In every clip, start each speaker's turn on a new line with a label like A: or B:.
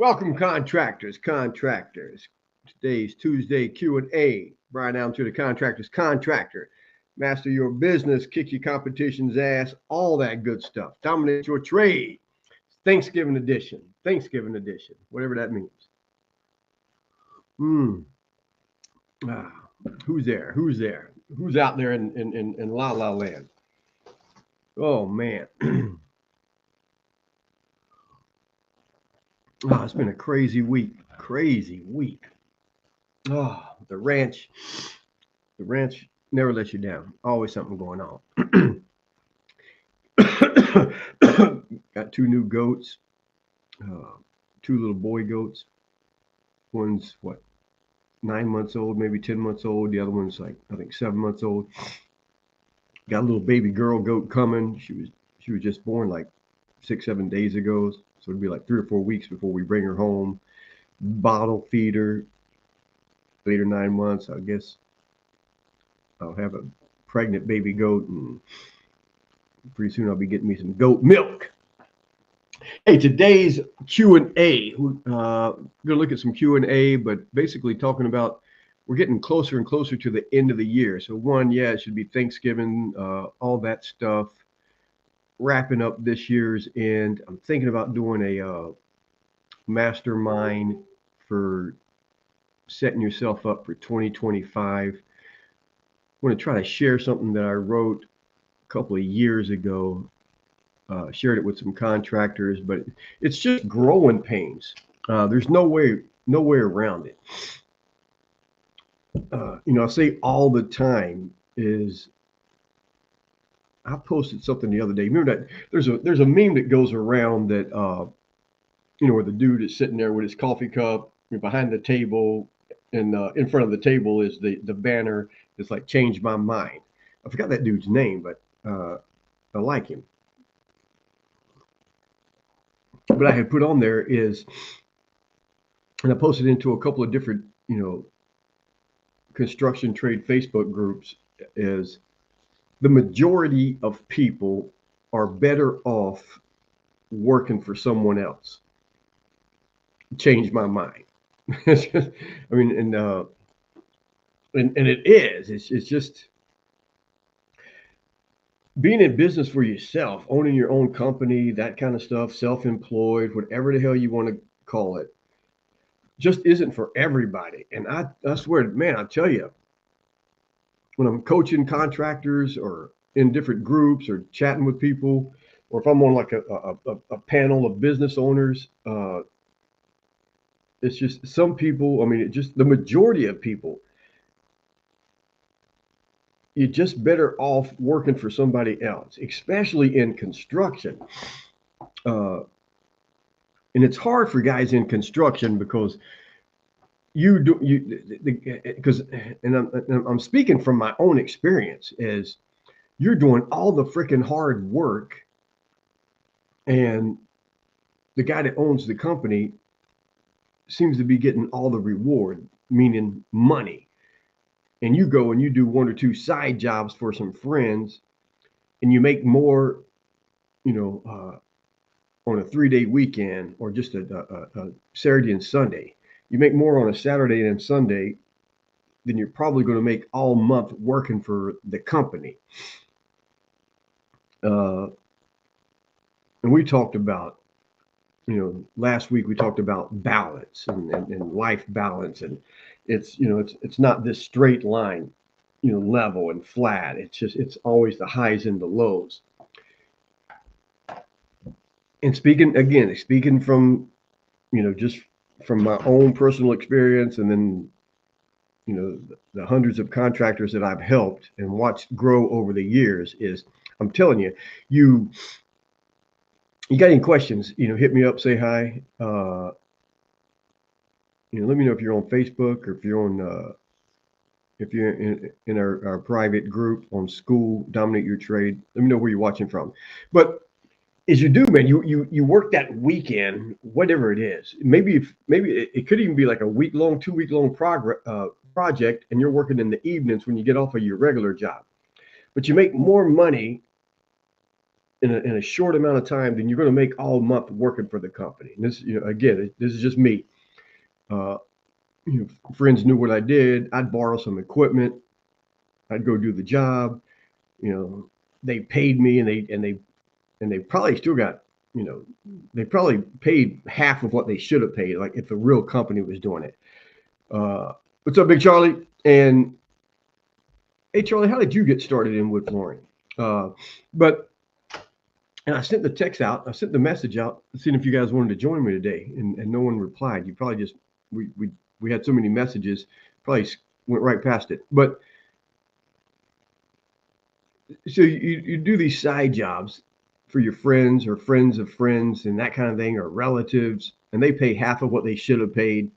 A: Welcome, contractors. Today's Tuesday Q&A. Brian Allen to the contractor's contractor. Master your business, kick your competition's ass, all that good stuff. Dominate your trade. Thanksgiving edition. Whatever that means. Hmm. Ah, who's there? Who's out there in La La Land? Oh, man. It's been a crazy week. Oh, the ranch never lets you down. Always something going on. Got two new goats, uh, two little boy goats. One's what, 9 months old, maybe 10 months old. The other one's like I think 7 months old. Got a little baby girl goat coming. She was just born like 6 7 days ago, so it'd be like 3 or 4 weeks before we bring her home. Bottle feed her. 8 or 9 months, I guess. I'll have a pregnant baby goat, and pretty soon I'll be getting me some goat milk. Hey, today's Q&A. Gonna look at some Q&A, but basically talking about we're getting closer and closer to the end of the year. So it should be Thanksgiving, all that stuff. Wrapping up this year's end. I'm thinking about doing a mastermind for setting yourself up for 2025. I want to try to share something that I wrote a couple of years ago. Shared it with some contractors, but it's just growing pains. There's no way around it. I say all the time is I posted something the other day. Remember that there's a meme that goes around that where the dude is sitting there with his coffee cup behind the table, and in front of the table is the banner. It's like change my mind. I forgot that dude's name, but I like him. What I had put on there is, and I posted into a couple of different, construction trade Facebook groups, is the majority of people are better off working for someone else. Change my mind. I mean, and it is. It's just being in business for yourself, owning your own company, that kind of stuff, self-employed, whatever the hell you want to call it, just isn't for everybody. And I swear, man, I tell you, when I'm coaching contractors or in different groups or chatting with people, or if I'm on like a panel of business owners, it's just some people, I mean, it just the majority of people, you're just better off working for somebody else, especially in construction. Uh, and it's hard for guys in construction because because and I'm speaking from my own experience, is you're doing all the freaking hard work, and the guy that owns the company seems to be getting all the reward, meaning money. And you go and you do one or two side jobs for some friends, and you make more, on a 3 day weekend, or just a Saturday and Sunday. You make more on a Saturday and Sunday than you're probably going to make all month working for the company. Uh, and we talked about, last week we talked about balance and life balance, and it's not this straight line, level and flat. It's always the highs and the lows. And speaking from, just from my own personal experience, and then, the hundreds of contractors that I've helped and watched grow over the years, is I'm telling you, you got any questions, hit me up, say hi. Let me know if you're on Facebook, or if you're in our private group on School Dominate Your Trade. Let me know where you're watching from. But as you do, man, you work that weekend, whatever it is. Maybe it could even be like a week long, 2 week long project, and you're working in the evenings when you get off of your regular job. But you make more money in a short amount of time than you're going to make all month working for the company. And this, again, this is just me. Uh, Friends knew what I did. I'd borrow some equipment. I'd go do the job. They paid me, and they probably still got, they probably paid half of what they should have paid, like if the real company was doing it. What's up, Big Charlie? And hey, Charlie, how did you get started in wood flooring? And I sent the text out. I sent the message out, seeing if you guys wanted to join me today, and no one replied. You probably just we had so many messages, probably went right past it. But so you do these side jobs for your friends or friends of friends and that kind of thing, or relatives, and they pay half of what they should have paid.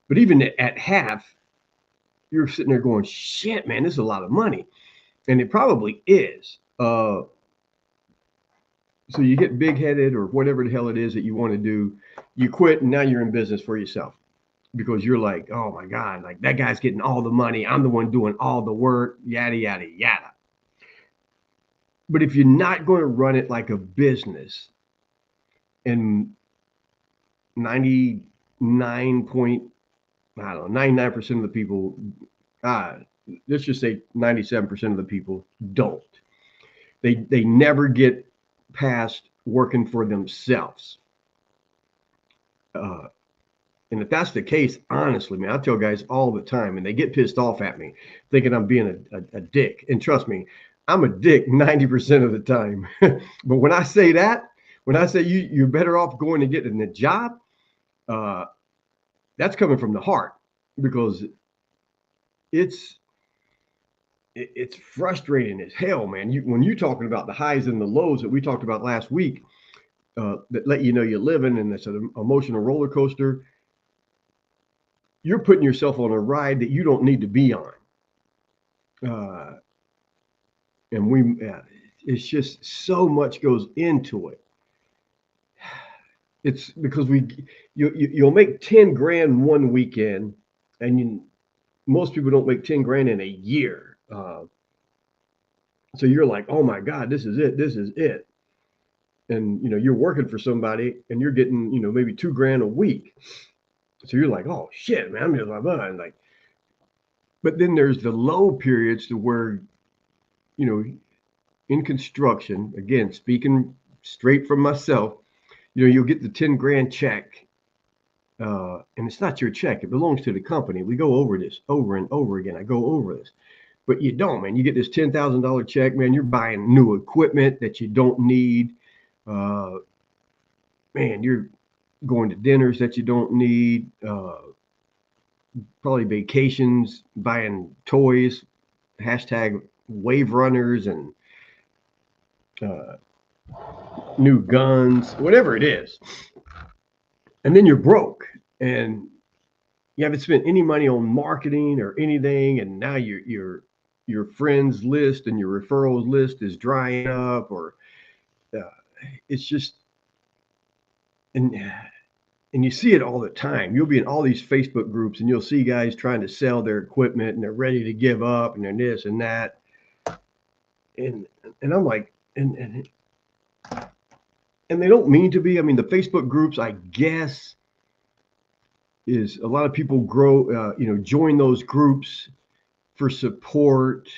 A: But even at half, you're sitting there going, shit, man, this is a lot of money. And it probably is. So you get big headed or whatever the hell it is that you want to do. You quit, and now you're in business for yourself because you're like, oh my God, like that guy's getting all the money. I'm the one doing all the work, yada, yada, yada. But if you're not going to run it like a business, and 99% of the people, let's just say 97% of the people don't. They never get past working for themselves. And if that's the case, honestly, man, I tell guys all the time, and they get pissed off at me, thinking I'm being a dick. And trust me, I'm a dick 90% of the time. But when I say that, when I say you're better off going and getting a job, that's coming from the heart, because it's frustrating as hell, man. When you're talking about the highs and the lows that we talked about last week, that let you know you're living, and it's an emotional roller coaster. You're putting yourself on a ride that you don't need to be on. And it's just so much goes into it. It's because you'll make 10 grand one weekend, and most people don't make 10 grand in a year. So you're like, oh my God, this is it. And you're working for somebody, and you're getting maybe 2 grand a week. So you're like, oh shit, man, I'm just like. But then there's the low periods to where, in construction, again, speaking straight from myself, you'll get the 10 grand check, and it's not your check. It belongs to the company. We go over this over and over again. I go over this, but you don't, man. You get this $10,000 check, man. You're buying new equipment that you don't need. Man, you're going to dinners that you don't need. Probably vacations, buying toys, hashtag wave runners, and new guns, whatever it is. And then you're broke, and you haven't spent any money on marketing or anything, and now your friends list and your referrals list is drying up, or it's just, and you see it all the time. You'll be in all these Facebook groups, and you'll see guys trying to sell their equipment, and they're ready to give up, and they're this and that, and I'm like, and they don't mean to be. I mean, the Facebook groups, I guess, is a lot of people join those groups for support,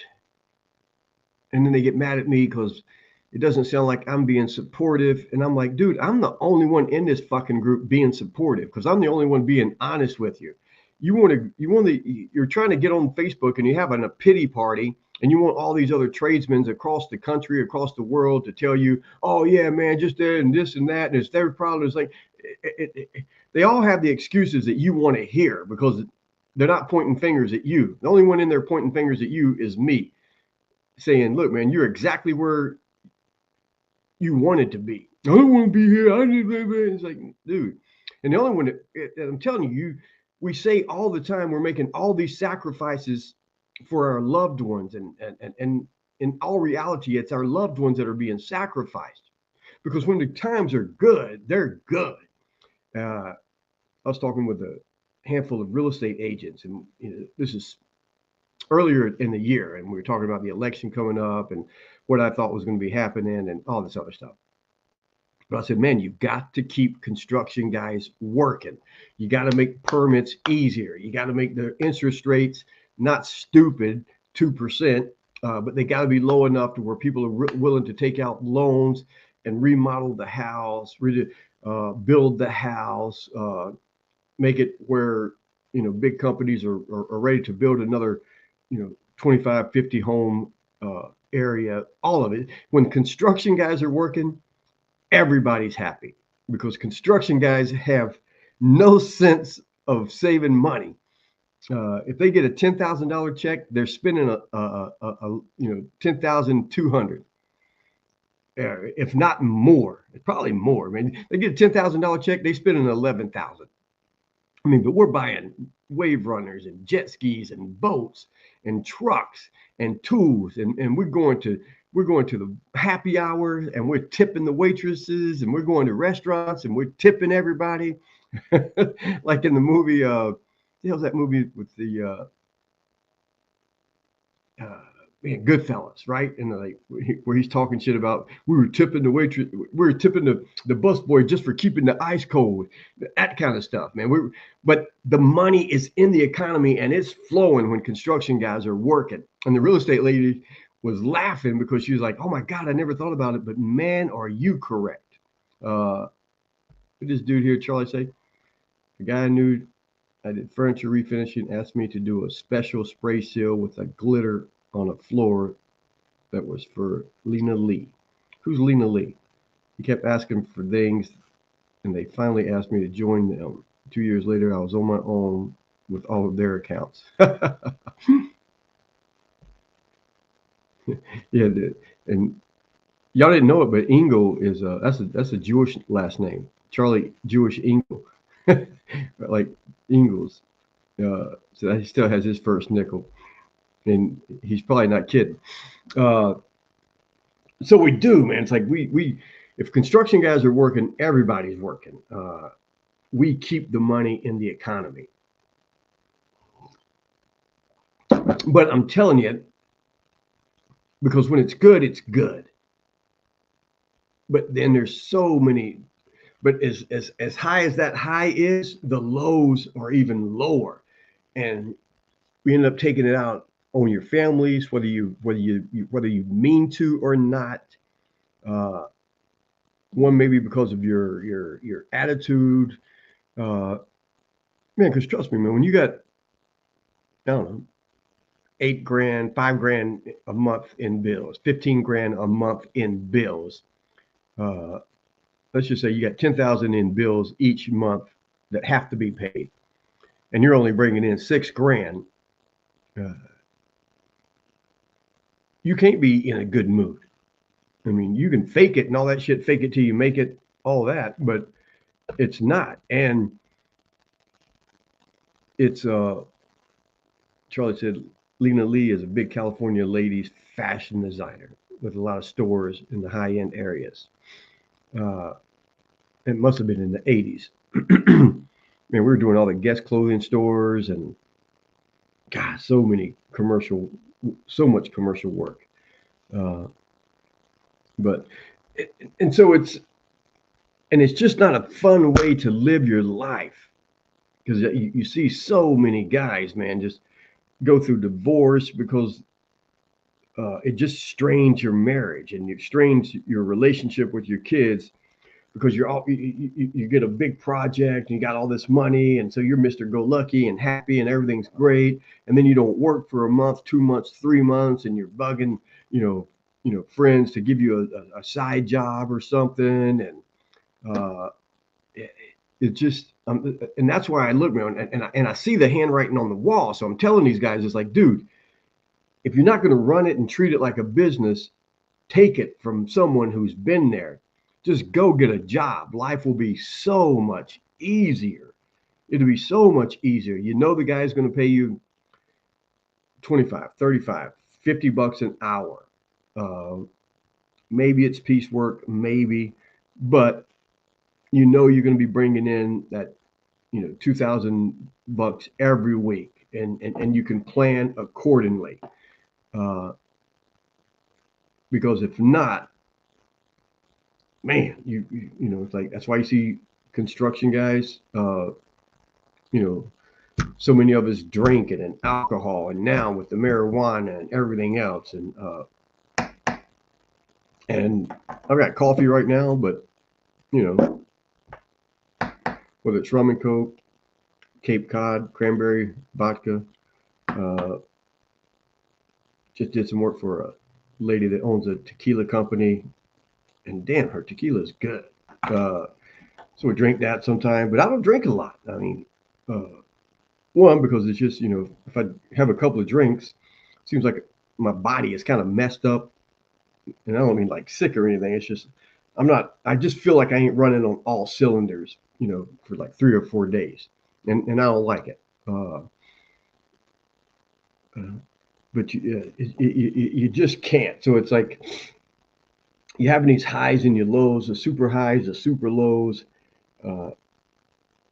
A: and then they get mad at me because it doesn't sound like I'm being supportive. And I'm like, dude, I'm the only one in this fucking group being supportive, because I'm the only one being honest with you. You're trying to get on Facebook, and you're having a pity party, and you want all these other tradesmen across the country, across the world, to tell you, oh yeah, man, just there and this and that, and it's their problem. It's like they all have the excuses that you want to hear, because they're not pointing fingers at you. The only one in there pointing fingers at you is me, saying, look, man, you're exactly where you wanted to be. I don't want to be here. It's like, dude. And the only one that I'm telling you, we say all the time, we're making all these sacrifices for our loved ones, and in all reality, it's our loved ones that are being sacrificed, because when the times are good, they're good. I was talking with a handful of real estate agents, and this is earlier in the year, and we were talking about the election coming up and what I thought was going to be happening and all this other stuff. But I said, man, you've got to keep construction guys working. You got to make permits easier. You got to make the interest rates not stupid, 2%, but they got to be low enough to where people are willing to take out loans and remodel the house, build the house, make it where, big companies are ready to build another, 25, 50 home area, all of it. When construction guys are working, everybody's happy because construction guys have no sense of saving money. If they get a $10,000 check, they're spending a 10,200, if not more. It's probably more. I mean, they get a $10,000 check, they spend an 11,000. I mean, but we're buying wave runners and jet skis and boats and trucks and tools, and we're going to the happy hour and we're tipping the waitresses, and we're going to restaurants and we're tipping everybody. Like in the movie, what the hell's that movie with the Goodfellas, right? And like where he's talking shit about we were tipping the waitress, we were tipping the busboy just for keeping the ice cold, that kind of stuff, man. But the money is in the economy and it's flowing when construction guys are working. And the real estate lady was laughing because she was like, "Oh my God, I never thought about it, but man, are you correct?" What did this dude here, Charlie, say? The guy I knew, I did furniture refinishing, asked me to do a special spray seal with a glitter on a floor that was for Lena Lee. Who's Lena Lee? He kept asking for things, and they finally asked me to join them. 2 years later, I was on my own with all of their accounts. Yeah, and y'all didn't know it, but Engel is that's a Jewish last name. Charlie Jewish Engel, like Ingalls. So he still has his first nickel, and he's probably not kidding. So we do, man. It's like we if construction guys are working, everybody's working. We keep the money in the economy. But I'm telling you, because when it's good, it's good. But then there's so many. But as high as that high is, the lows are even lower, and we end up taking it out on your families, whether you mean to or not. One maybe because of your attitude, man. Because trust me, man, when you got, I don't know, $8,000, $5,000 a month in bills, $15,000 a month in bills. Let's just say you got 10,000 in bills each month that have to be paid, and you're only bringing in $6,000. You can't be in a good mood. I mean, you can fake it and all that shit, fake it till you make it, all that, but it's not. And it's Charlie said Lena Lee is a big California ladies fashion designer with a lot of stores in the high-end areas. It must have been in the 80s. Man, we were doing all the Guess clothing stores and God, so much commercial work. But so it's just not a fun way to live your life, because you see so many guys, man, just go through divorce because it just strains your marriage and it strains your relationship with your kids, because you get a big project and you got all this money, and so you're Mr. Go-Lucky and happy and everything's great, and then you don't work for a month, 2 months, 3 months, and you're bugging friends to give you a side job or something, and it just and that's why I look, man, and I see the handwriting on the wall. So I'm telling these guys, it's like, dude, if you're not going to run it and treat it like a business, take it from someone who's been there. Just go get a job. Life will be so much easier. It'll be so much easier. You know the guy's going to pay you 25, 35, 50 bucks an hour. Maybe it's piecework, maybe, but you know you're going to be bringing in that, $2,000 every week. and you can plan accordingly. Because if not, man, you know, it's like that's why you see construction guys, you know, so many of us drinking and alcohol, and now with the marijuana and everything else, and I've got coffee right now, but you know, whether it's rum and coke, Cape Cod, cranberry vodka, uh, just did some work for a lady that owns a tequila company, and damn, her tequila is good. Uh, so we drink that sometime, but I don't drink a lot. I mean, uh, one, because it's just, you know, if I have a couple of drinks, it seems like my body is kind of messed up. And I don't mean like sick or anything. It's just, I just feel like I ain't running on all cylinders, you know, for like 3 or 4 days. And I don't like it. Uh, but you just can't. So it's like you're having these highs and your lows, the super highs, the super lows. Uh,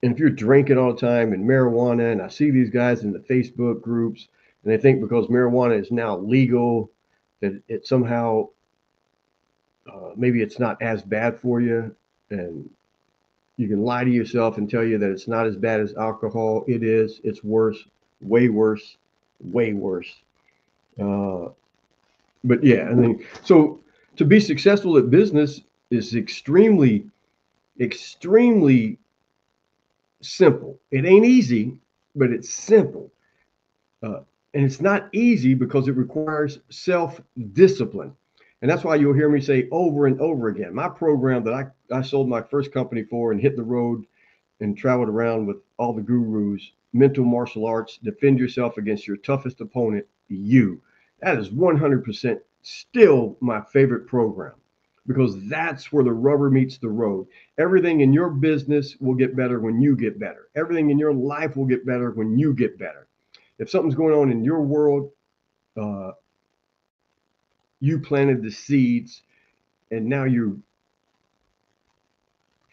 A: and if you're drinking all the time and marijuana, and I see these guys in the Facebook groups, and they think because marijuana is now legal that it somehow maybe it's not as bad for you, and you can lie to yourself and tell you that it's not as bad as alcohol. It is. It's worse, way worse, way worse. Uh, but yeah, I mean, so to be successful at business is extremely simple. It ain't easy, but it's simple. Uh, and it's not easy because it requires self discipline. And that's why you'll hear me say over and over again my program that I sold my first company for and hit the road and traveled around with all the gurus, mental martial arts, defend yourself against your toughest opponent, you. That is 100% still my favorite program because that's where the rubber meets the road. Everything in your business will get better when you get better. Everything in your life will get better when you get better. If something's going on in your world, uh, you planted the seeds, and now you,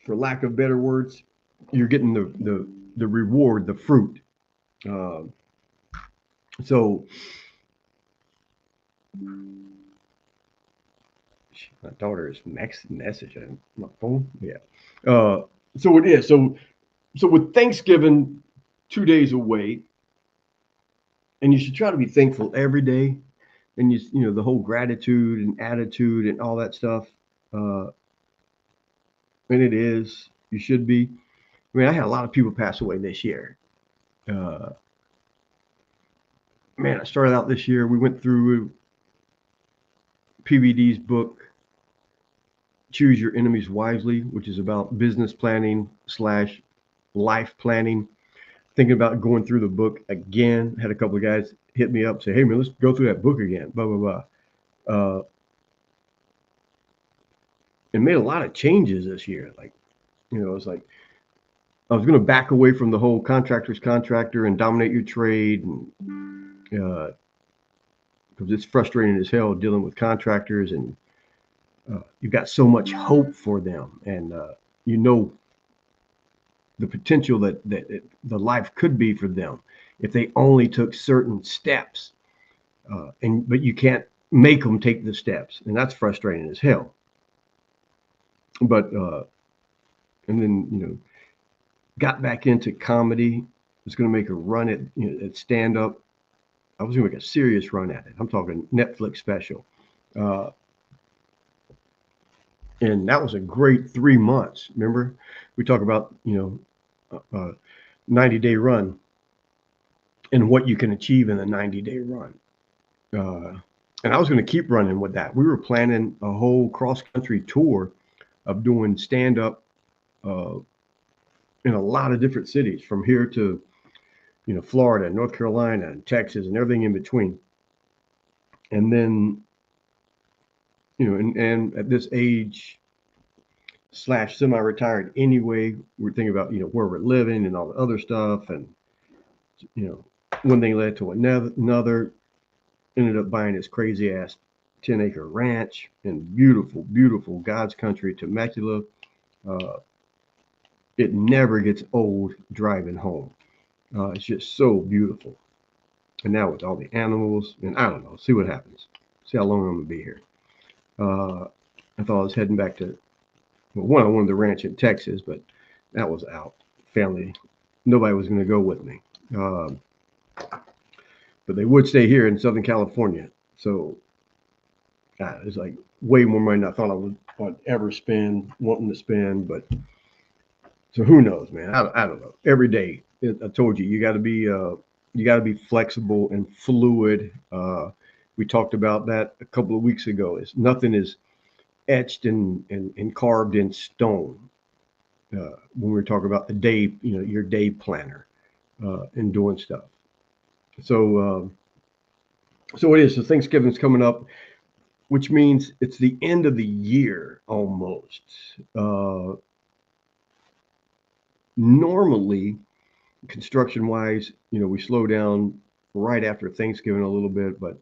A: for lack of better words, you're getting the reward, the fruit. Um, so my daughter is messaging my phone. Yeah. Uh, so it is. So with Thanksgiving 2 days away, and you should try to be thankful every day, and you know the whole gratitude and attitude and all that stuff. Uh, and it is. You should be. I mean, I had a lot of people pass away this year. Uh, man, I started out this year. We went through PBD's book, Choose Your Enemies Wisely, which is about business planning slash life planning. Thinking about going through the book again. Had a couple of guys hit me up, say, "Hey man, let's go through that book again." Blah blah blah. And made a lot of changes this year. Like, you know, it's like I was going to back away from the whole contractor's contractor and dominate your trade, and because it's frustrating as hell dealing with contractors, and you've got so much hope for them, and you know the potential that the life could be for them if they only took certain steps, but you can't make them take the steps, and that's frustrating as hell. But and then got back into comedy. Was going to make a run at at stand up. I was going to make a serious run at it. I'm talking Netflix special. Uh, and that was a great 3 months. Remember, we talk about 90-day run and what you can achieve in a 90-day run. And I was going to keep running with that. We were planning a whole cross country tour of doing stand up in a lot of different cities, from here to Florida, North Carolina, and Texas, and everything in between. And then and at this age slash semi-retired anyway, we're thinking about where we're living and all the other stuff, and one thing led to another. Ended up buying this crazy ass 10-acre ranch in beautiful God's country, Temecula. Uh, it never gets old driving home. It's just so beautiful. And now with all the animals, and I don't know, see what happens. See how long I'm gonna be here. I thought I was heading back to, well, one, I wanted the ranch in Texas, but that was out. Family, nobody was going to go with me. Um, but they would stay here in Southern California. So it's like way more money than I thought would ever spend, wanting to spend. But so who knows, man? I don't know. Every day, I told you, you got to be flexible and fluid. We talked about that a couple of weeks ago. Is nothing is etched and carved in stone. When we were talking about the day, your day planner and doing stuff. So, so it is. So Thanksgiving's coming up, which means it's the end of the year almost. Normally, construction wise, we slow down right after Thanksgiving a little bit, but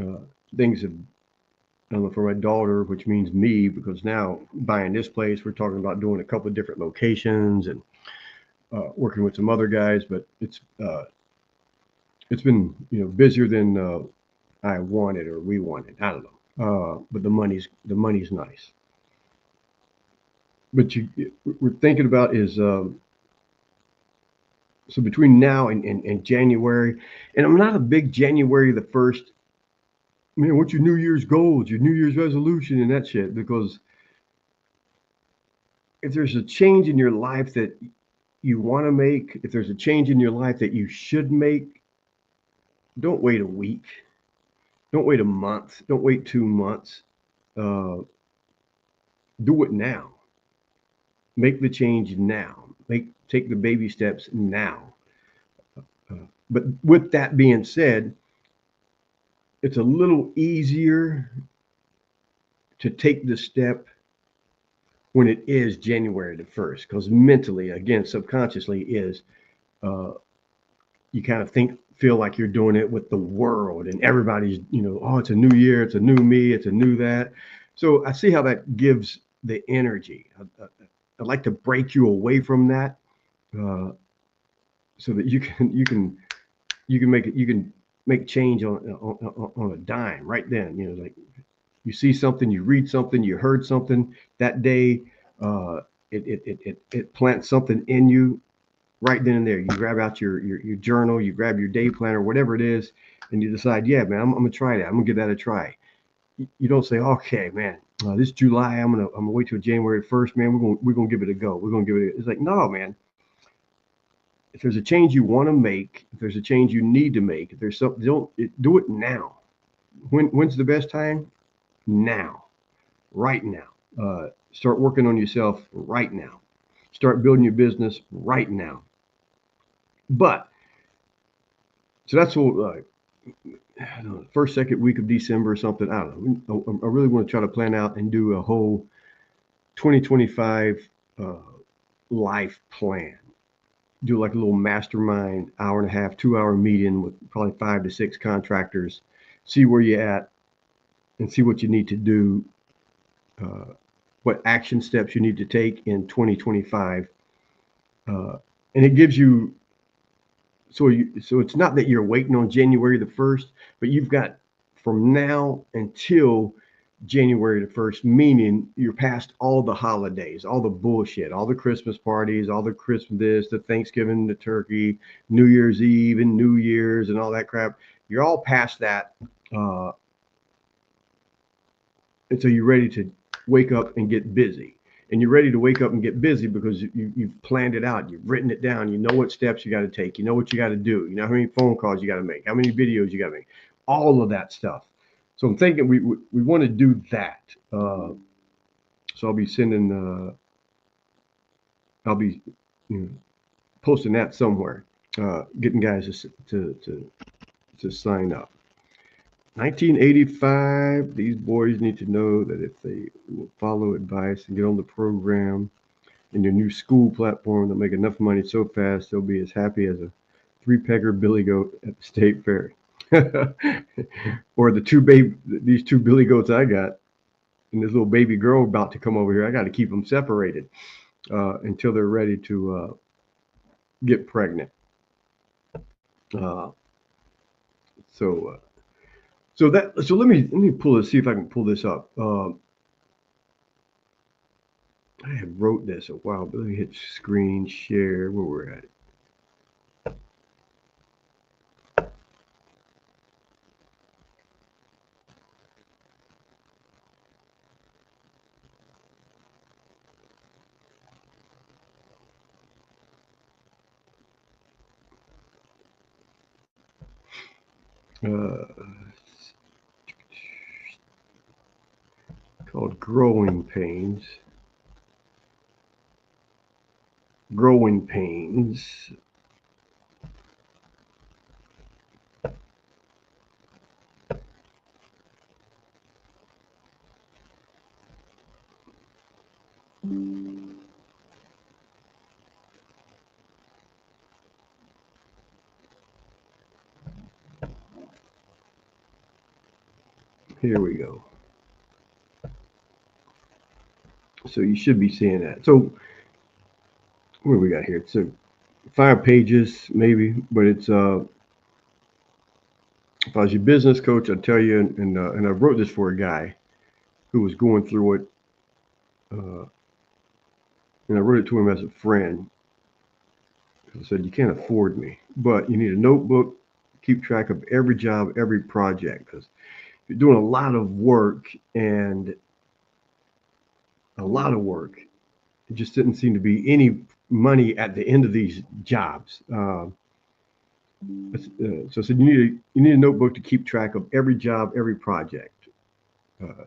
A: uh, things have, I don't know, for my daughter, which means me, because now buying this place, we're talking about doing a couple of different locations and working with some other guys, but it's been busier than I wanted or we wanted. I don't know, but the money's nice. But we're thinking about is so between now and January, and I'm not a big January 1st. Man, what's your New Year's goals, your New Year's resolution, and that shit? Because if there's a change in your life that you want to make, if there's a change in your life that you should make, don't wait a week. Don't wait a month. Don't wait 2 months. Uh, do it now. Make the change now. Take the baby steps now. But with that being said, it's a little easier to take the step when it is January 1st, because mentally, again, subconsciously, is uh, you kind of feel like you're doing it with the world and everybody's, oh, it's a new year, it's a new me, it's a new that. So I see how that gives the energy. I'd like to break you away from that, uh, so that you can make change on a dime right then. Like you see something, you read something, you heard something that day. Uh, it plants something in you right then and there. You grab out your journal, you grab your day planner, whatever it is, and you decide, yeah, man, I'm gonna try that. I'm gonna give that a try. You don't say, okay, man, this July, I'm gonna wait till January 1st, man. We're gonna give it a go. We're gonna give it. It's like, no, man. If there's a change you want to make, if there's a change you need to make, if there's something, do it now. When's the best time? Now, right now. Start working on yourself right now. Start building your business right now. But so that's what I don't know, first, second week of December or something. I don't know. I really want to try to plan out and do a whole 2025 uh, life plan. Do like a little mastermind, hour and a half, 2 hour meeting with probably 5 to 6 contractors. See where you're at and see what you need to do, uh, what action steps you need to take in 2025. And it gives you, so it's not that you're waiting on January 1st, but you've got from now until January 1st, meaning you're past all the holidays, all the bullshit, all the Christmas parties, all the Christmas this, the Thanksgiving, the turkey, New Year's Eve and New Year's and all that crap. You're all past that. Uh, and so you're ready to wake up and get busy. And you're ready to wake up and get busy because you've planned it out. You've written it down. You know what steps you got to take. You know what you got to do. You know how many phone calls you got to make, how many videos you got to make, all of that stuff. So I'm thinking we want to do that. So I'll be I'll be you know, posting that somewhere, getting guys to sign up. 1985, these boys need to know that if they will follow advice and get on the program in their new school platform, they'll make enough money so fast they'll be as happy as a three-pegger billy goat at the state fair. Or these two billy goats I got, and this little baby girl about to come over here. I got to keep them separated until they're ready to get pregnant. Uh, So so let me pull this, see if I can pull this up. I had wrote this a while, but let me hit screen share where we're at. Uh, called Growing Pains. Growing Pains. Here we go. So you should be seeing that. So what do we got here? It's 5 pages maybe, but it's if I was your business coach, I'd tell you, and I wrote this for a guy who was going through it, uh, and I wrote it to him as a friend. I said, you can't afford me, but you need a notebook, keep track of every job, every project, because you're doing a lot of work and a lot of work. It just didn't seem to be any money at the end of these jobs. So I said, you need a notebook to keep track of every job, every project. Uh,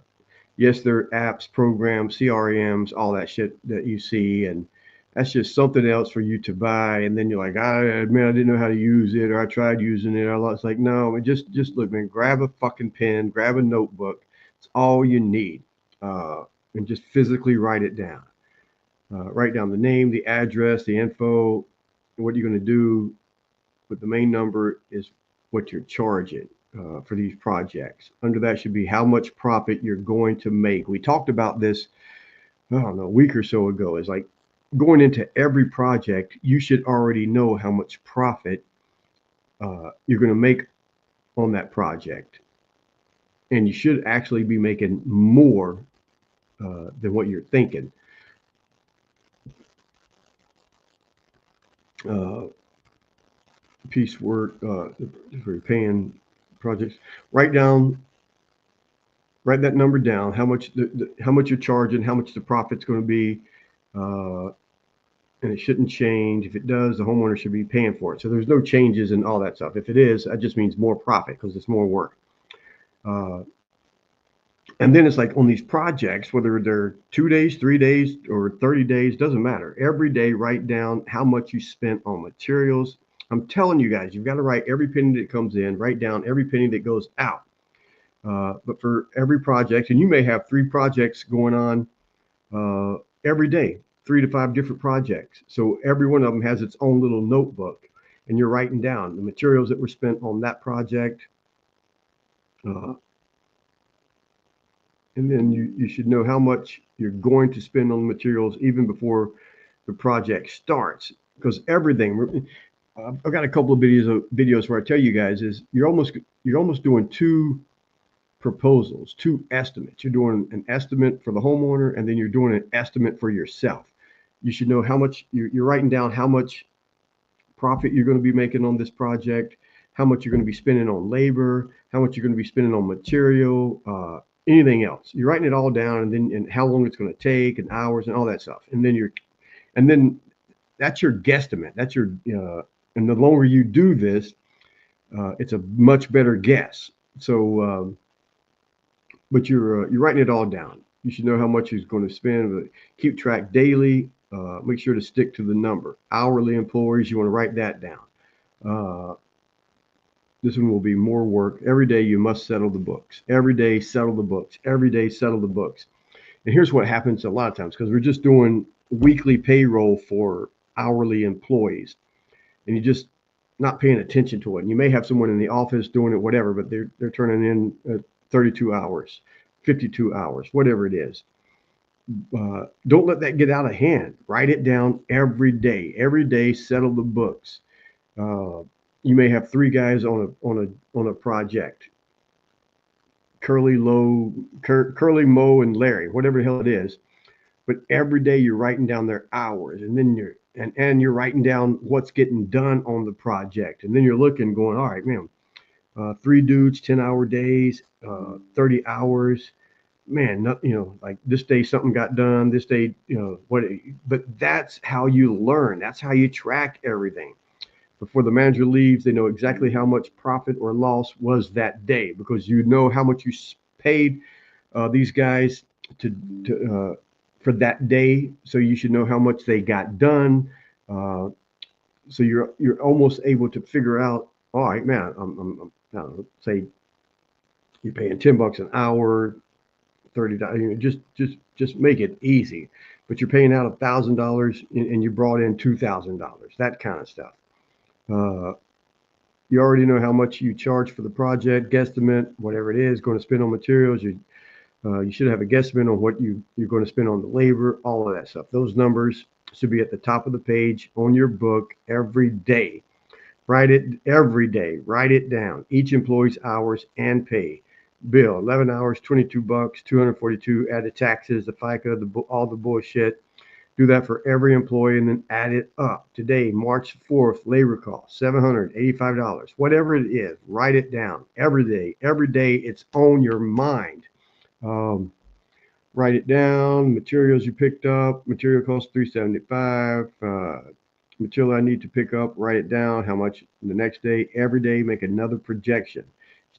A: yes, there are apps, programs, CRMs, all that shit that you see, and that's just something else for you to buy. And then you're like, I admit I didn't know how to use it, or I tried using it. It's like, no, just look, man, grab a fucking pen, grab a notebook. It's all you need, and just physically write it down. Write down the name, the address, the info, what you're going to do. But the main number is what you're charging for these projects. Under that should be how much profit you're going to make. We talked about this, I don't know, a week or so ago. It's like going into every project, you should already know how much profit you're going to make on that project. And you should actually be making more than what you're thinking. Uh, Piecework for paying projects. Write down, write that number down. How much how much you're charging, how much the profit's going to be, uh, and it shouldn't change. If it does, the homeowner should be paying for it. So there's no changes and all that stuff. If it is, that just means more profit because it's more work. Uh, and then it's like on these projects, whether they're 2 days, 3 days, or 30 days, doesn't matter. Every day, write down how much you spent on materials. I'm telling you guys, you've got to write every penny that comes in, write down every penny that goes out. But for every project, and you may have 3 projects going on every day, 3 to 5 different projects. So every one of them has its own little notebook, and you're writing down the materials that were spent on that project. Uh, and then you should know how much you're going to spend on materials even before the project starts, because everything. I've got a couple of videos where I tell you guys is you're almost doing 2 proposals, 2 estimates. You're doing an estimate for the homeowner, and then you're doing an estimate for yourself. You should know how much you're writing down, how much profit you're going to be making on this project, how much you're going to be spending on labor, how much you're going to be spending on material, anything else. You're writing it all down, and how long it's going to take, and hours, and all that stuff. And then that's your guesstimate. That's your, and the longer you do this, it's a much better guess. So, but you're writing it all down. You should know how much you're going to spend. Keep track daily. Make sure to stick to the number. Hourly employees, you want to write that down. This one will be more work. Every day you must settle the books. Every day settle the books. Every day settle the books. And here's what happens a lot of times, because we're just doing weekly payroll for hourly employees, and you just not paying attention to it. And you may have someone in the office doing it, whatever, but they're turning in 32 hours, 52 hours, whatever it is. Don't let that get out of hand. Write it down every day. Every day, settle the books. you may have three guys on a project. Curly, Mo, and Larry, whatever the hell it is. But every day you're writing down their hours, and then you're writing down what's getting done on the project, and then you're looking, going, all right, man, three dudes, 10-hour days, 30 hours. Man, not, like this day something got done, this day, what, but that's how you learn. That's how you track everything. Before the manager leaves, they know exactly how much profit or loss was that day because you know how much you paid these guys to, for that day. So you should know how much they got done. So you're almost able to figure out. All right, man. I don't know, say you're paying $10 an hour, $30. Just make it easy. But you're paying out $1,000 and you brought in $2,000. That kind of stuff. Uh, you already know how much you charge for the project, guesstimate, whatever it is, going to spend on materials. You should have a guesstimate on what you're going to spend on the labor, all of that stuff. Those numbers should be at the top of the page on your book every day. Write it every day. Write it down. Each employee's hours and pay. Bill, 11 hours, $22, 242. Add the taxes, the FICA, all the bullshit. Do that for every employee and then add it up. Today, March 4th, labor cost, $785. Whatever it is, write it down every day. Every day, it's on your mind. Um, Write it down. Materials you picked up. Material cost $375. Material I need to pick up. Write it down. How much the next day. Every day, make another projection.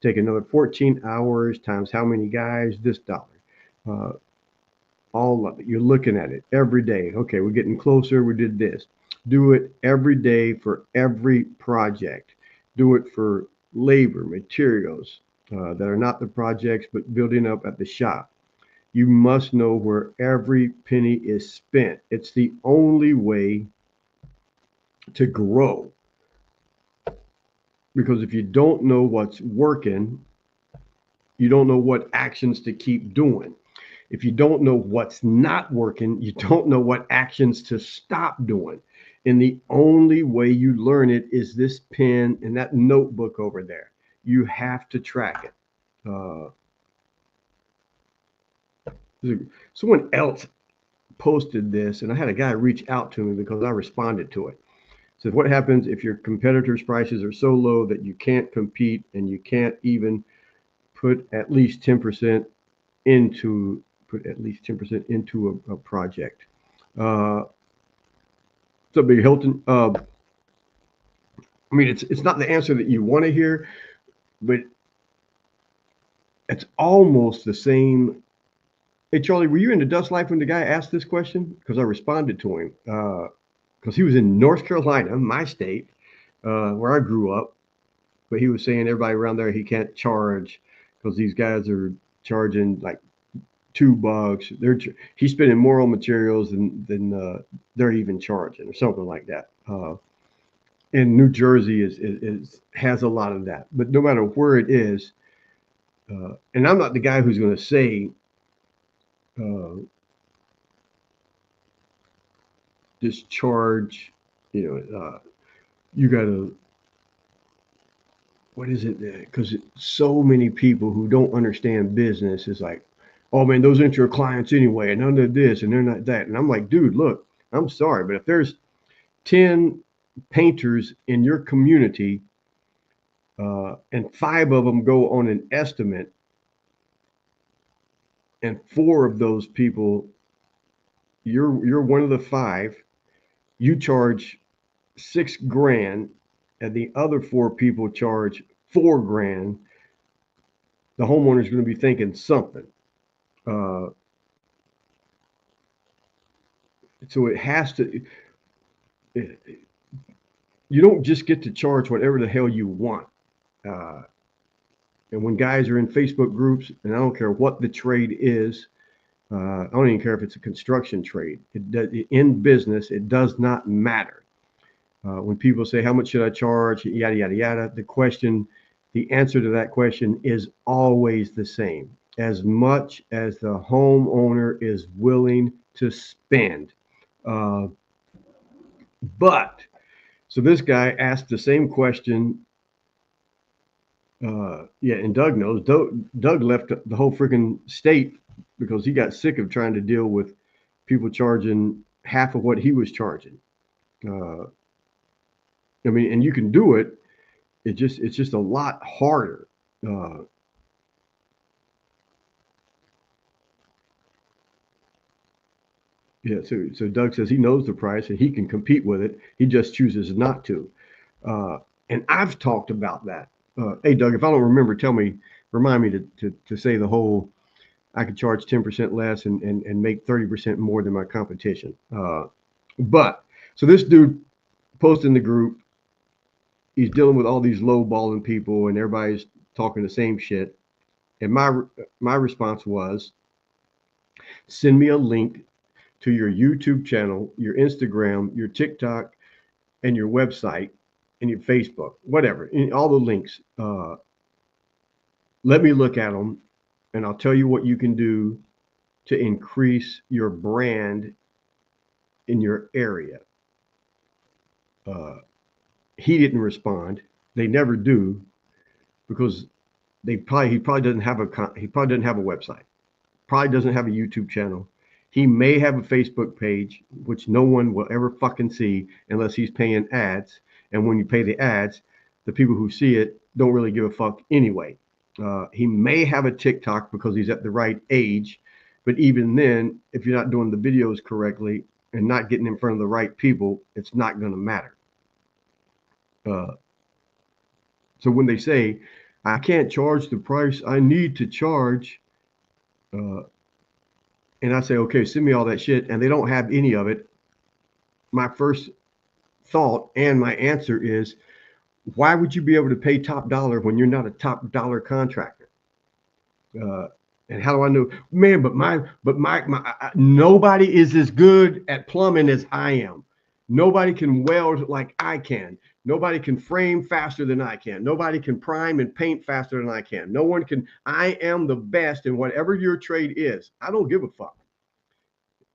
A: Take another 14 hours times how many guys. This dollar. Uh, all of it. You're looking at it every day. Okay, we're getting closer. We did this. Do it every day for every project. Do it for labor, materials that are not the projects, but building up at the shop. You must know where every penny is spent. It's the only way to grow. Because if you don't know what's working, you don't know what actions to keep doing. If you don't know what's not working, you don't know what actions to stop doing. And the only way you learn it is this pen and that notebook over there. You have to track it. Someone else posted this, and I had a guy reach out to me because I responded to it. Said, what happens if your competitors' prices are so low that you can't compete and you can't even put at least 10% into a project? So Big Hilton. I mean, it's not the answer that you want to hear, but it's almost the same. Hey, Charlie, were you in the Dust Life when the guy asked this question? Because I responded to him. Because he was in North Carolina, my state, where I grew up. But he was saying everybody around there he can't charge because these guys are charging like $2. He's spending more on materials than they're even charging, or something like that. And New Jersey has a lot of that. But no matter where it is, and I'm not the guy who's going to say just charge, you got to, what is it? Because so many people who don't understand business is like, oh man, those aren't your clients anyway, and none of this, and they're not that. And I'm like, dude, look, I'm sorry, but if there's 10 painters in your community, and 5 of them go on an estimate, and 4 of those people, you're one of the 5, you charge $6,000, and the other 4 people charge $4,000, the homeowner's going to be thinking something. Uh, so it has to. You don't just get to charge whatever the hell you want. Uh, and when guys are in Facebook groups, and I don't care what the trade is, I don't even care if it's a construction trade. In business, it does not matter. When people say, how much should I charge? Yada, yada, yada. The answer to that question is always the same. As much as the homeowner is willing to spend. But So this guy asked the same question. Yeah, and Doug knows. Doug left the whole freaking state because he got sick of trying to deal with people charging half of what he was charging. Uh, I mean, and you can do it. It's just a lot harder. Uh, yeah. So Doug says he knows the price and he can compete with it. He just chooses not to. Uh, and I've talked about that. Hey, Doug, if I don't remember, remind me to say the whole. I could charge 10% less and make 30% more than my competition. But so this dude posted in the group, he's dealing with all these low balling people and everybody's talking the same shit. And my response was, send me a link to your YouTube channel, your Instagram, your TikTok, and your website, and your Facebook, whatever, all the links. Let me look at them, and I'll tell you what you can do to increase your brand in your area. Uh, he didn't respond. They never do because he probably doesn't have a website. Probably doesn't have a YouTube channel. He may have a Facebook page, which no one will ever fucking see unless he's paying ads. And when you pay the ads, the people who see it don't really give a fuck anyway. He may have a TikTok because he's at the right age, but even then, if you're not doing the videos correctly and not getting in front of the right people, it's not going to matter. Uh, so when they say, I can't charge the price I need to charge, uh, and I say, okay, send me all that shit, and they don't have any of it, my first thought and my answer is, why would you be able to pay top dollar when you're not a top dollar contractor? Uh, and how do I know, man? But nobody is as good at plumbing as I am. Nobody can weld like I can. Nobody can frame faster than I can. Nobody can prime and paint faster than I can. No one can. I am the best in whatever your trade is. I don't give a fuck.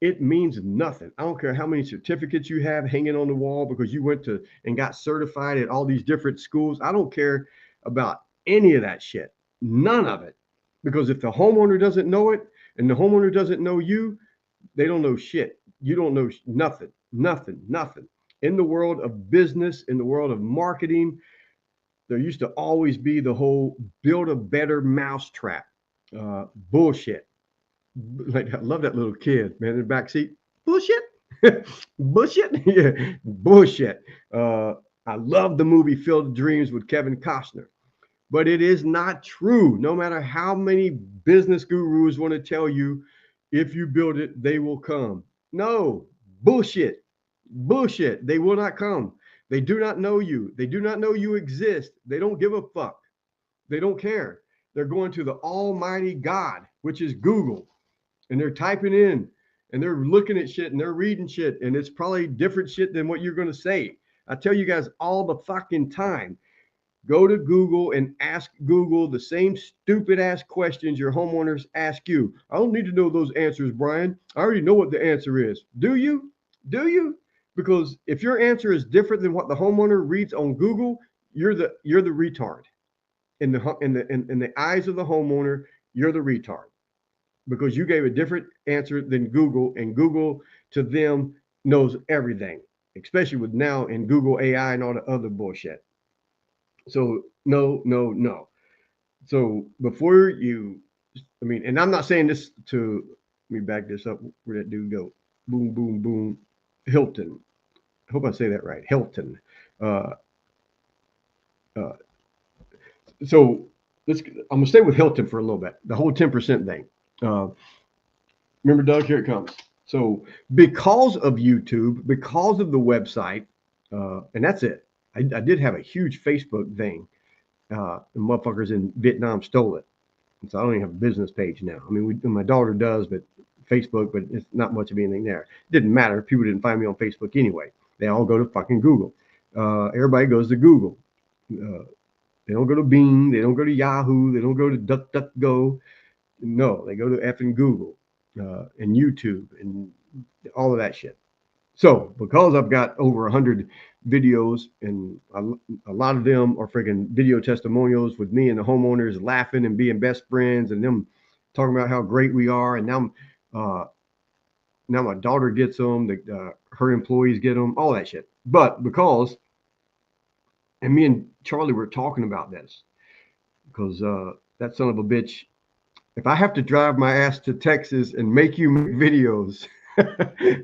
A: It means nothing. I don't care how many certificates you have hanging on the wall because you went to and got certified at all these different schools. I don't care about any of that shit. None of it. Because if the homeowner doesn't know it and the homeowner doesn't know you, they don't know shit. You don't know nothing, nothing, nothing. In the world of business, in the world of marketing, there used to always be the whole build a better mousetrap. Bullshit. Like I love that little kid, man, in the back seat. Bullshit. Bullshit. Yeah, bullshit. I love the movie Field of Dreams with Kevin Costner, but it is not true. No matter how many business gurus want to tell you, if you build it, they will come. No, bullshit. Bullshit. They will not come. They do not know you. They do not know you exist. They don't give a fuck. They don't care. They're going to the almighty God, which is Google, and they're typing in and they're looking at shit and they're reading shit and it's probably different shit than what you're going to say. I tell you guys all the fucking time, go to Google and ask Google the same stupid ass questions your homeowners ask you. I don't need to know those answers, Brian. I already know what the answer is. Do you? Do you? Because if your answer is different than what the homeowner reads on Google, you're the retard. In the eyes of the homeowner, you're the retard because you gave a different answer than Google, and Google to them knows everything, especially with now in Google AI and all the other bullshit. So no, no, no. So before you, I mean, and I'm not saying this to, let me back this up. Where that dude go? Boom, boom, boom. Hilton. I hope I say that right. Hilton. Uh, uh, so I'm gonna stay with Hilton for a little bit. The whole 10% thing. Uh, Remember, Doug, here it comes. So because of YouTube, because of the website, and that's it. I did have a huge Facebook thing. The motherfuckers in Vietnam stole it. And so I don't even have a business page now. I mean, my daughter does, but Facebook, but it's not much of anything there. It didn't matter. People didn't find me on Facebook anyway. They all go to fucking Google. Everybody goes to Google. They don't go to Bing. They don't go to Yahoo. They don't go to DuckDuckGo. No, they go to effing Google and YouTube and all of that shit. So because I've got over 100 videos, and a lot of them are freaking video testimonials with me and the homeowners laughing and being best friends, and them talking about how great we are. And uh, now my daughter gets them, her employees get them, all that shit. But because, and me and Charlie were talking about this, because that son of a bitch, if I have to drive my ass to Texas and make you make videos,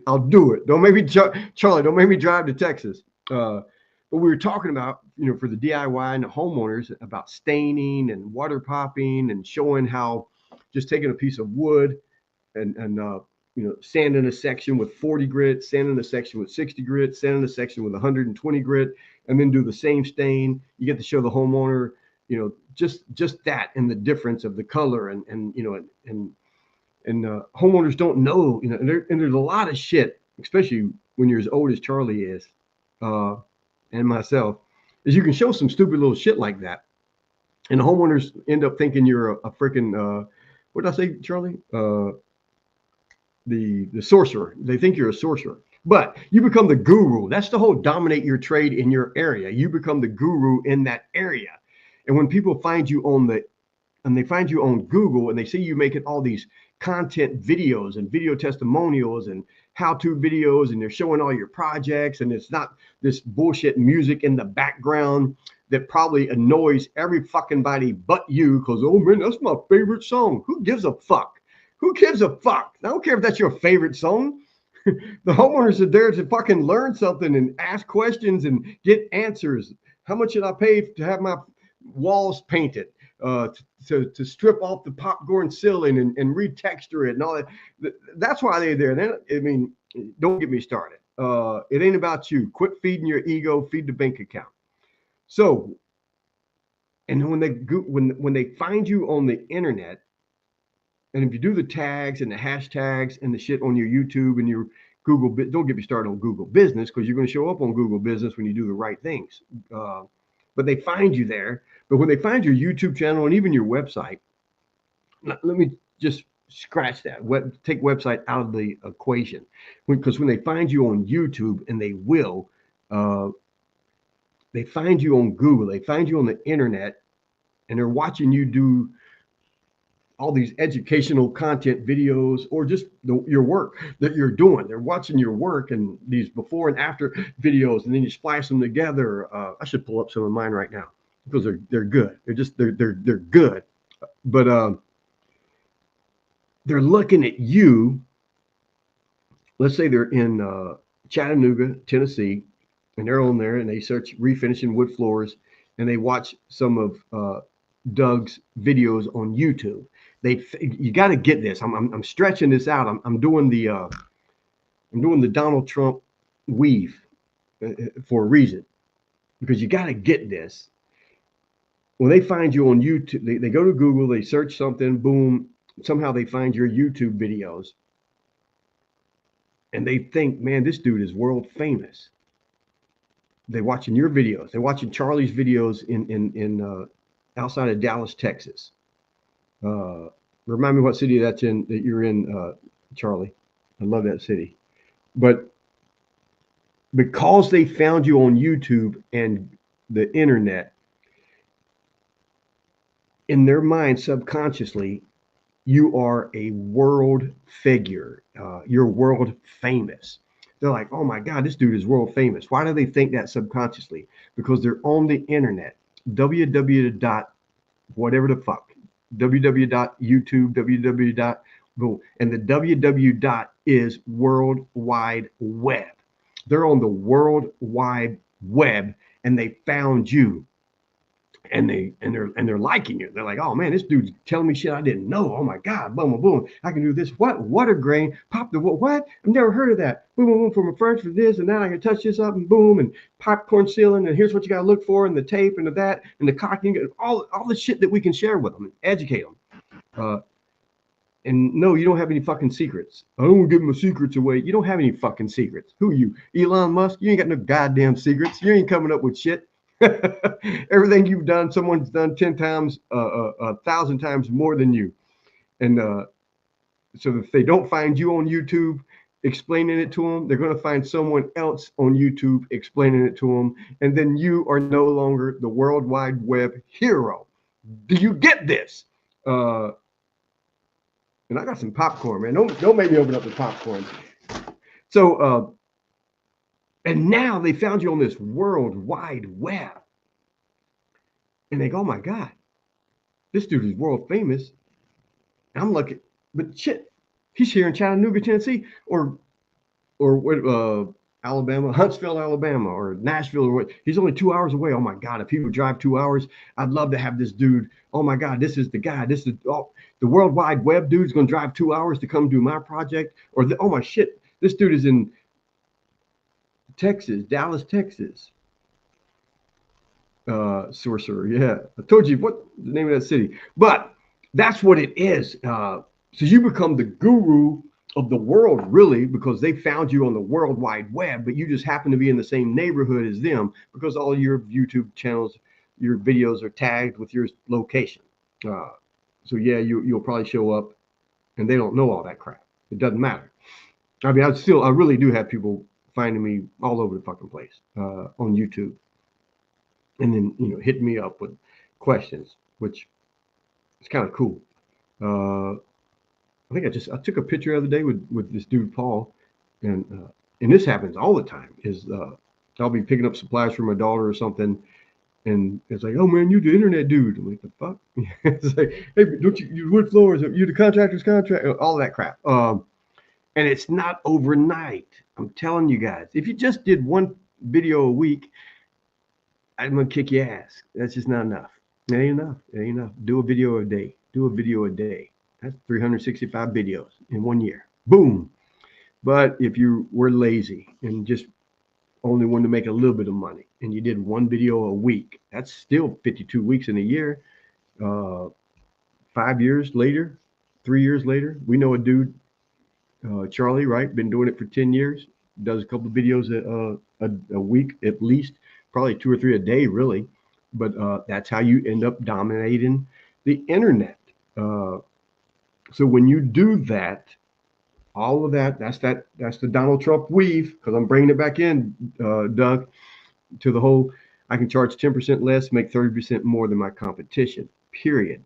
A: I'll do it. Don't make me, Charlie, don't make me drive to Texas. But we were talking about, for the DIY and the homeowners, about staining and water popping, and showing how just taking a piece of wood and sanding a section with 40 grit, sanding a section with 60 grit, sanding a section with 120 grit, and then do the same stain. You get to show the homeowner, just that, and the difference of the color, and homeowners don't know, and there's a lot of shit, especially when you're as old as Charlie is, and myself, is you can show some stupid little shit like that, and the homeowners end up thinking you're a freaking what did I say, Charlie? The sorcerer. They think you're a sorcerer, but you become the guru. That's the whole dominate your trade in your area. You become the guru in that area, and when people find you they find you on Google, and they see you making all these content videos and video testimonials and how-to videos, and they're showing all your projects, and it's not this bullshit music in the background that probably annoys every fucking body but you, because, oh man, that's my favorite song. Who gives a fuck? Who gives a fuck? I don't care if that's your favorite song. The homeowners are there to fucking learn something and ask questions and get answers. How much should I pay to have my walls painted? To strip off the popcorn ceiling and retexture it and all that. That's why they're there. I mean, don't get me started. It ain't about you. Quit feeding your ego. Feed the bank account. So, and when they find you on the internet, and if you do the tags and the hashtags and the shit on your YouTube and your Google, don't get me started on Google Business, because you're going to show up on Google Business when you do the right things. But they find you there. But when they find your YouTube channel and even your website, let me just scratch that. Take website out of the equation. Because when they find you on YouTube, and they will, they find you on Google, they find you on the internet, and they're watching you do all these educational content videos, or just your work that you're doing. They're watching your work and these before and after videos, and then you splice them together. I should pull up some of mine right now, because they're good. They're good. But they're looking at you. Let's say they're in Chattanooga, Tennessee, and they're on there, and they search refinishing wood floors, and they watch some of Doug's videos on YouTube. You got to get this. I'm stretching this out. I'm doing the Donald Trump weave for a reason, because you got to get this. When they find you on YouTube, they go to Google, they search something, boom, somehow they find your YouTube videos, and they think, man, this dude is world famous. They're watching your videos. They're watching Charlie's videos in outside of Dallas, Texas. Remind me what city that you're in, Charlie. I love that city. But because they found you on YouTube and the internet, in their mind, subconsciously, you are a world figure. You're world famous. They're like, oh my God, this dude is world famous. Why do they think that subconsciously? Because they're on the internet. www. whatever the fuck. www.youtube, www. And the www. is World Wide Web. They're on the World Wide Web, and they found you. And they're liking you. They're like, oh man, this dude's telling me shit I didn't know. Oh my God, boom, boom, boom. I can do this. What? Water grain, pop the what? I've never heard of that. Boom, boom, boom, from a furnace for this, and now I can touch this up, and boom, and popcorn ceiling, and here's what you gotta look for, and the tape, and that, and the caulking, all the shit that we can share with them and educate them. And no, you don't have any fucking secrets. I don't want to give my secrets away. You don't have any fucking secrets. Who are you, Elon Musk? You ain't got no goddamn secrets. You ain't coming up with shit. Everything you've done, someone's done 10 times, 1,000 times more than you. And so if they don't find you on YouTube, explaining it to them. They're going to find someone else on YouTube explaining it to them. And then you are no longer the World Wide Web hero. Do you get this? And I got some popcorn, man. Don't make me open up the popcorn. So, and now they found you on this World Wide Web. And they go, oh my God, this dude is world famous. I'm lucky, but shit, he's here in Chattanooga, Tennessee, or what, Alabama, Huntsville, Alabama, or Nashville, or what. He's only 2 hours away. Oh my God, if he would drive 2 hours, I'd love to have this dude. Oh my God, this is the guy. This is the World Wide Web dude's going to drive 2 hours to come do my project. Or oh my shit, this dude is in Texas, Dallas, Texas. Sorcerer, yeah. I told you what the name of that city, but that's what it is. So you become the guru of the world, really, because they found you on the World Wide Web, but you just happen to be in the same neighborhood as them because all your YouTube channels, your videos are tagged with your location. So yeah, you'll probably show up, and they don't know all that crap. It doesn't matter. I mean, I really do have people finding me all over the fucking place on YouTube. And then hit me up with questions, which is kind of cool. I think I took a picture the other day with this dude Paul, and this happens all the time. Is I'll be picking up supplies for my daughter or something, and it's like, oh man, you the internet dude. I'm like, the fuck? It's like, hey, don't you wood floors? You the contractor's contract? All that crap. And it's not overnight. I'm telling you guys, if you just did one video a week, I'm gonna kick your ass. That's just not enough. It ain't enough. It ain't enough. Do a video a day. Do a video a day. That's 365 videos in 1 year. Boom. But if you were lazy and just only wanted to make a little bit of money and you did one video a week, that's still 52 weeks in a year. 5 years later, 3 years later, we know a dude, Charlie, right? Been doing it for 10 years. Does a couple of videos a week at least. Probably 2 or 3 a day, really. But that's how you end up dominating the internet. So when you do that, all of that's the Donald Trump weave, because I'm bringing it back in, Doug, to the whole, I can charge 10% less, make 30% more than my competition, period.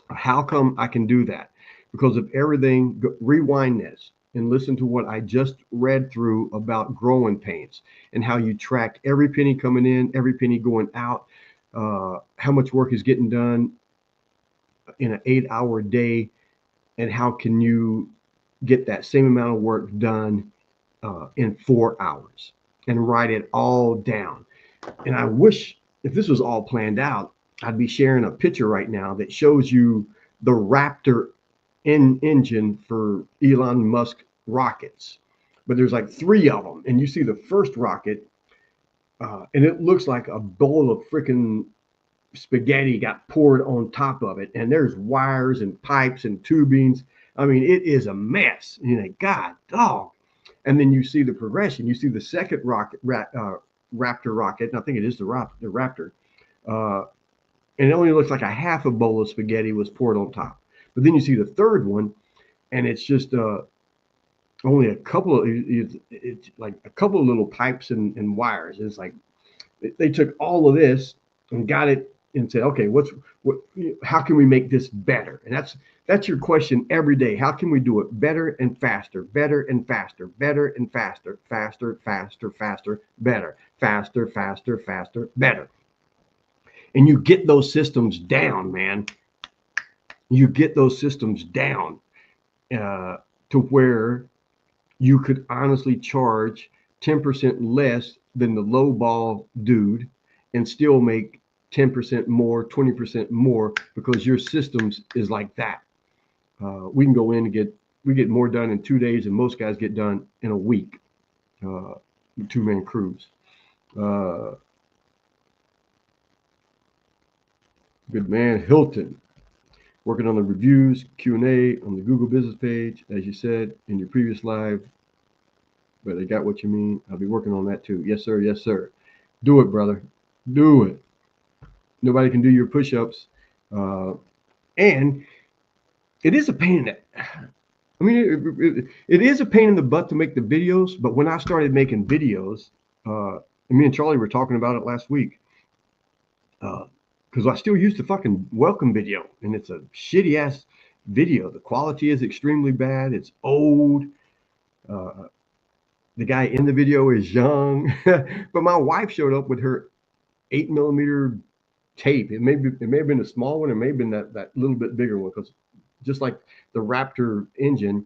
A: How come I can do that? Because of everything. Rewind this and listen to what I just read through about growing pains and how you track every penny coming in, every penny going out, how much work is getting done in an 8-hour day, and how can you get that same amount of work done in 4 hours, and write it all down. And I wish if this was all planned out, I'd be sharing a picture right now that shows you the Raptor engine for Elon Musk rockets. But there's like 3 of them, and you see the first rocket, and it looks like a bowl of freaking spaghetti got poured on top of it, and there's wires and pipes and tubings. I mean, it is a mess. You know, God dog. And then you see the progression. You see the second rocket, Raptor rocket, and I think it is the Raptor. And it only looks like a half a bowl of spaghetti was poured on top. But then you see the third one, and it's just only a couple of, it's like a couple of little pipes and wires. It's like they took all of this and got it and said, okay, how can we make this better? And that's your question every day. How can we do it better and faster, better and faster, better and faster, faster, faster, faster, better, faster, faster, faster, better. And you get those systems down, man. You get those systems down to where you could honestly charge 10% less than the low ball dude and still make 10% more, 20% more, because your systems is like that. We can go in and we get more done in 2 days than most guys get done in a week. 2-man crews. Good man, Hilton, working on the reviews, Q&A on the Google business page, as you said in your previous live. But I got what you mean. I'll be working on that too. Yes, sir. Yes, sir. Do it, brother. Do it. Nobody can do your push-ups. And it is a pain in the, I mean, it is a pain in the butt to make the videos, but when I started making videos, and me and Charlie were talking about it last week, because I still use the fucking welcome video, and it's a shitty ass video. The quality is extremely bad. It's old. Uh, the guy in the video is young, but my wife showed up with her 8 millimeter tape. It may have been a small one. It may have been that little bit bigger one, because just like the Raptor engine,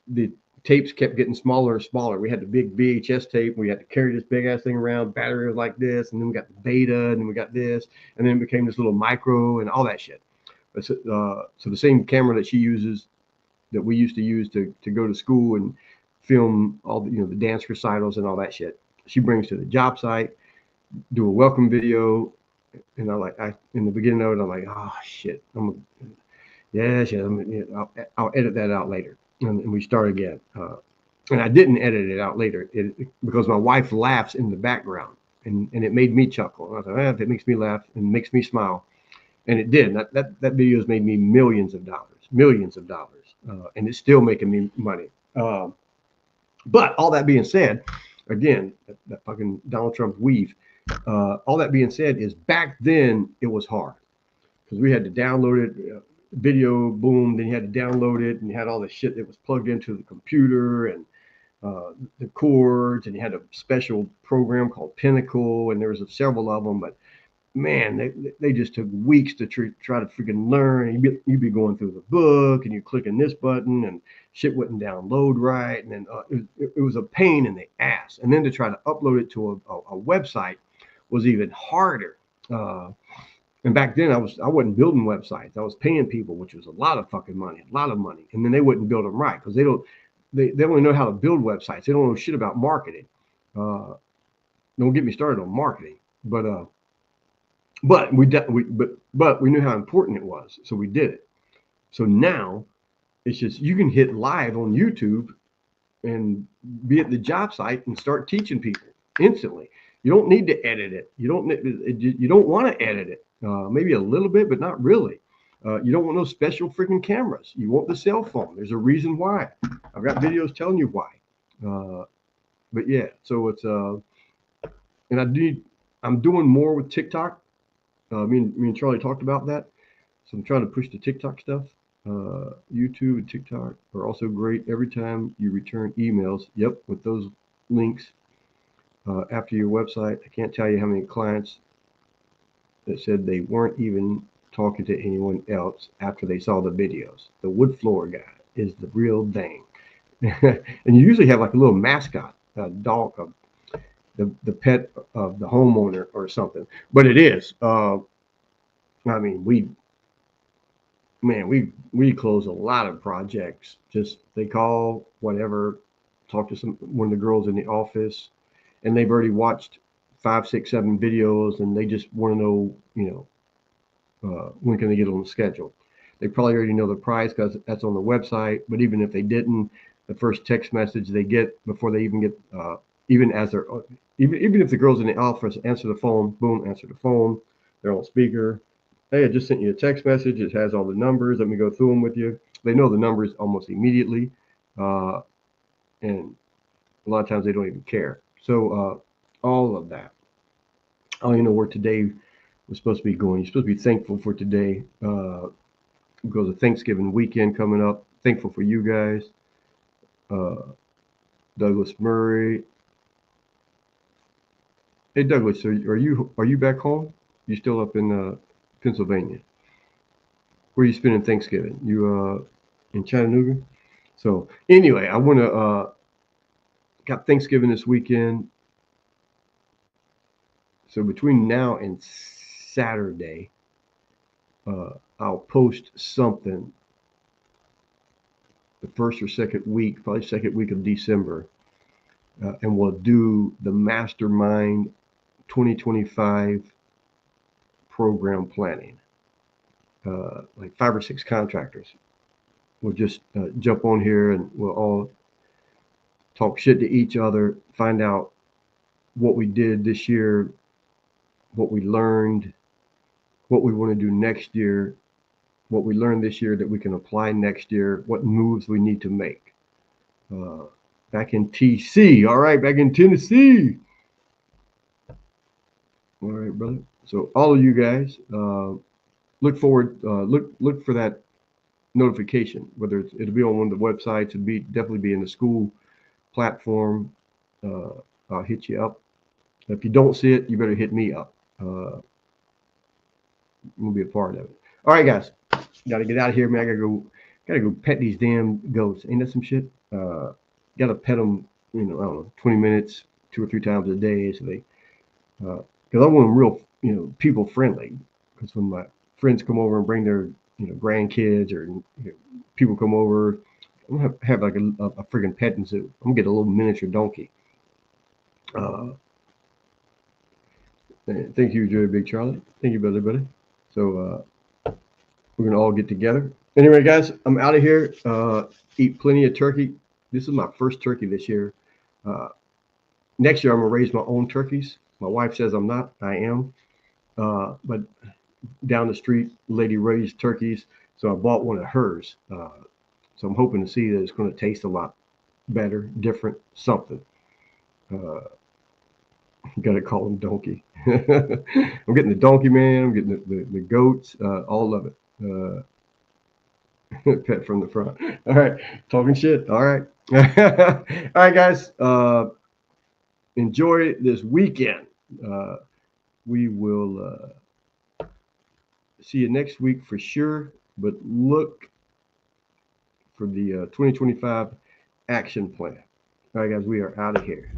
A: the tapes kept getting smaller and smaller. We had the big VHS tape. We had to carry this big ass thing around. Battery was like this, and then we got the beta, and then we got this, and then it became this little micro and all that shit. So the same camera that she uses, that we used to use to go to school and film all the the dance recitals and all that shit, she brings to the job site, do a welcome video, and I in the beginning of it, I'm like, oh shit, yeah, shit, I'll edit that out later, and we start again. And I didn't edit it out later because my wife laughs in the background, and it made me chuckle. And I thought, if it makes me laugh and makes me smile, and it did. That video has made me millions of dollars, and it's still making me money. But all that being said, again, that fucking Donald Trump weave. All that being said, is back then it was hard because we had to download it. Video, boom, then you had to download it, and you had all the shit that was plugged into the computer, and the chords, and you had a special program called Pinnacle, and there was several of them. But man, they just took weeks to try to freaking learn. And you'd be going through the book, and you clicking this button, and shit wouldn't download right, and then it was a pain in the ass. And then to try to upload it to a website was even harder. And back then I wasn't building websites. I was paying people, which was a lot of fucking money, a lot of money. And then they wouldn't build them right because they only know how to build websites. They don't know shit about marketing. Uh, don't get me started on marketing. But we knew how important it was, so we did it. So now it's just you can hit live on YouTube and be at the job site and start teaching people instantly. You don't need to edit it. You don't want to edit it. Maybe a little bit, but not really. You don't want no special freaking cameras. You want the cell phone. There's a reason why. I've got videos telling you why. But yeah, so it's and I'm doing more with TikTok. Me and Charlie talked about that. So I'm trying to push the TikTok stuff. YouTube and TikTok are also great. Every time you return emails, yep, with those links after your website. I can't tell you how many clients that said they weren't even talking to anyone else after they saw the videos. The wood floor guy is the real thing. And you usually have like a little mascot, a dog, the pet of the homeowner or something. But it is. I mean, we close a lot of projects. Just they call whatever, talk to one of the girls in the office, and they've already watched 5, 6, 7 videos, and they just want to know, when can they get on the schedule. They probably already know the price because that's on the website. But even if they didn't, the first text message they get before they even get, even if the girls in the office answer the phone, boom, answer the phone, they're on speaker. Hey, I just sent you a text message. It has all the numbers. Let me go through them with you. They know the numbers almost immediately, and a lot of times they don't even care. So all of that. I don't even know where today was supposed to be going. You're supposed to be thankful for today because of Thanksgiving weekend coming up. Thankful for you guys. Douglas Murray. Hey Douglas, are you back home? You still up in Pennsylvania? Where are you spending Thanksgiving? You in Chattanooga? So anyway, I want to got Thanksgiving this weekend. So between now and Saturday, I'll post something the first or second week, probably second week of December, and we'll do the Mastermind 2025 program planning. Like 5 or 6 contractors. We'll just jump on here and we'll all talk shit to each other, find out what we did this year, what we learned, what we want to do next year, what we learned this year that we can apply next year, what moves we need to make. Back in TC, all right, back in Tennessee. All right, brother. So all of you guys, look forward, look for that notification. Whether it'll be on one of the websites, it'll be definitely be in the school platform. Uh, I'll hit you up. If you don't see it, you better hit me up. We'll be a part of it. All right, guys, gotta get out of here, man. Gotta go pet these damn goats. Ain't that some shit? Gotta pet them. I don't know, 20 minutes, 2 or 3 times a day, so they. Because I want them real, people friendly. Because when my friends come over and bring their, grandkids or people come over, I'm gonna have like a friggin' petting zoo. I'm gonna get a little miniature donkey. Uh, Thank you, Joey Big Charlie. Thank you, buddy. So we're gonna all get together. Anyway, guys, I'm out of here. Eat plenty of turkey. This is my first turkey this year. Uh, Next year, I'm gonna raise my own turkeys. My wife says I'm not. I am. But down the street, lady raised turkeys, so I bought one of hers. So I'm hoping to see that it's going to taste a lot better, different, something. Uh, Got to call him donkey. I'm getting the donkey man. I'm getting the goats, all of it. Pet from the front. All right, talking shit. All right, all right, guys. Enjoy this weekend. We will see you next week for sure. But look for the 2025 action plan. All right, guys, we are out of here.